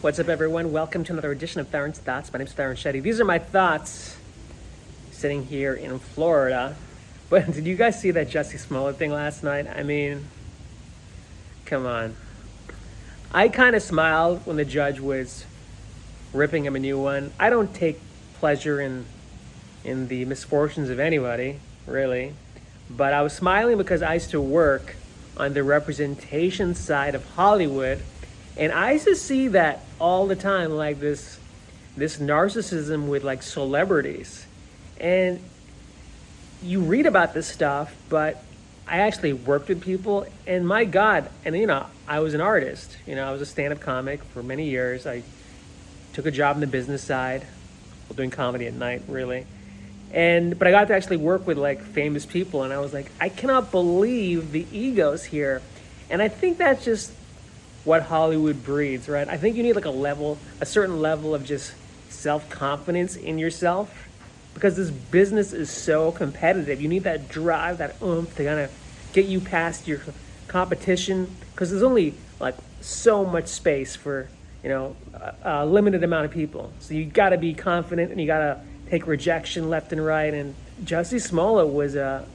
What's up, everyone? Welcome to another edition of Tarun's Thoughts. My name is Tarun Shetty. These are my thoughts sitting here in Florida. But did you guys see that Jussie Smollett thing last night? I mean, come on. I kind of smiled when the judge was ripping him a new one. I don't take pleasure in the misfortunes of anybody, really. But I was smiling because I used to work on the representation side of Hollywood. And I used to see that all the time, like this narcissism with like celebrities. And you read about this stuff, but I actually worked with people, and my God, and I was an artist. I was a stand-up comic for many years. I took a job in the business side, while doing comedy at night, really. But I got to actually work with like famous people, and I was like, I cannot believe the egos here. And I think that's just what Hollywood breeds, right? I think you need like a certain level of just self-confidence in yourself, because this business is so competitive. You need that drive, that oomph to kind of get you past your competition, because there's only like so much space for a limited amount of people. So you got to be confident, and you got to take rejection left and right. And Jussie Smollett was a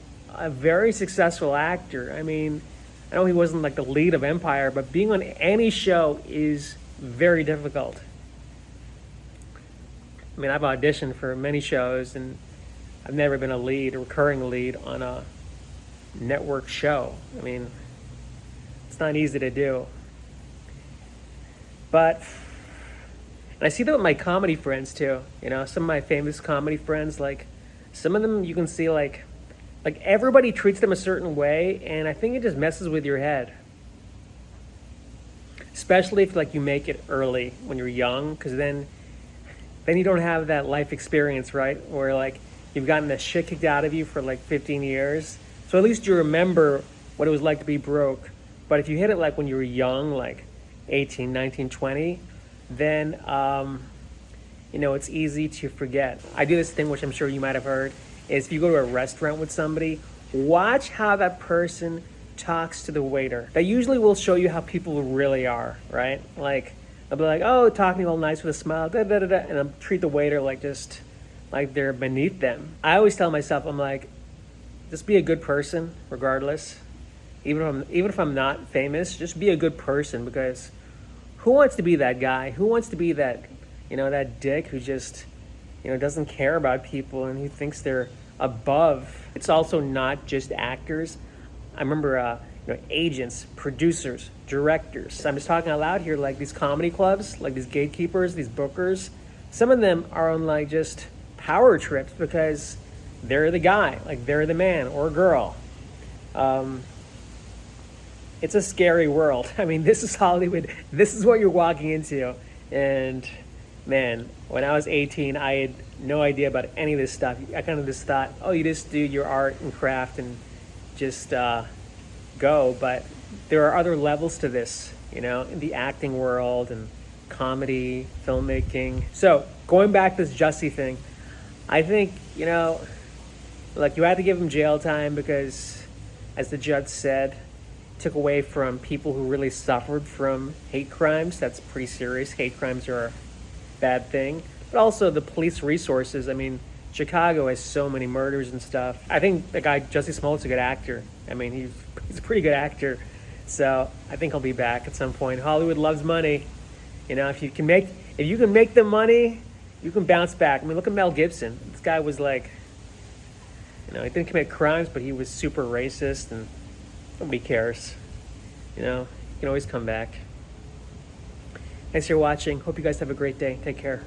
very successful actor. I mean, I know he wasn't like the lead of Empire, but being on any show is very difficult. I mean, I've auditioned for many shows, and I've never been a recurring lead on a network show. I mean, it's not easy to do. But, and I see that with my comedy friends too. Some of my famous comedy friends, like some of them you can see like everybody treats them a certain way, and I think it just messes with your head. Especially if like you make it early when you're young, because then you don't have that life experience, right? Where like you've gotten the shit kicked out of you for like 15 years. So at least you remember what it was like to be broke. But if you hit it like when you were young, like 18, 19, 20, then it's easy to forget. I do this thing, which I'm sure you might have heard, is if you go to a restaurant with somebody, watch how that person talks to the waiter. That usually will show you how people really are, right? Like, they'll be like, oh, talking all nice with a smile, da, da, da, da, and I'll treat the waiter like just like they're beneath them. I always tell myself, I'm like, just be a good person regardless. Even if I'm not famous, just be a good person, because who wants to be that guy? Who wants to be that, that dick who just doesn't care about people and who thinks they're above? It's also not just actors. I remember, agents, producers, directors. I'm just talking out loud here, like these comedy clubs, like these gatekeepers, these bookers. Some of them are on like just power trips because they're the guy, like they're the man or girl. It's a scary world. I mean, this is Hollywood. This is what you're walking into. And man, when I was 18, I had no idea about any of this stuff. I kind of just thought, oh, you just do your art and craft and just go. But there are other levels to this, in the acting world and comedy, filmmaking. So going back to this Jussie thing, I think, like you had to give him jail time because, as the judge said, took away from people who really suffered from hate crimes. That's pretty serious. Hate crimes are a bad thing. But also the police resources. I mean, Chicago has so many murders and stuff. I think the guy, Jussie Smollett's a good actor. I mean, he's a pretty good actor. So I think he'll be back at some point. Hollywood loves money. If you can make the money, you can bounce back. I mean, look at Mel Gibson. This guy was like, he didn't commit crimes, but he was super racist, and nobody cares. You can always come back. Thanks for watching. Hope you guys have a great day. Take care.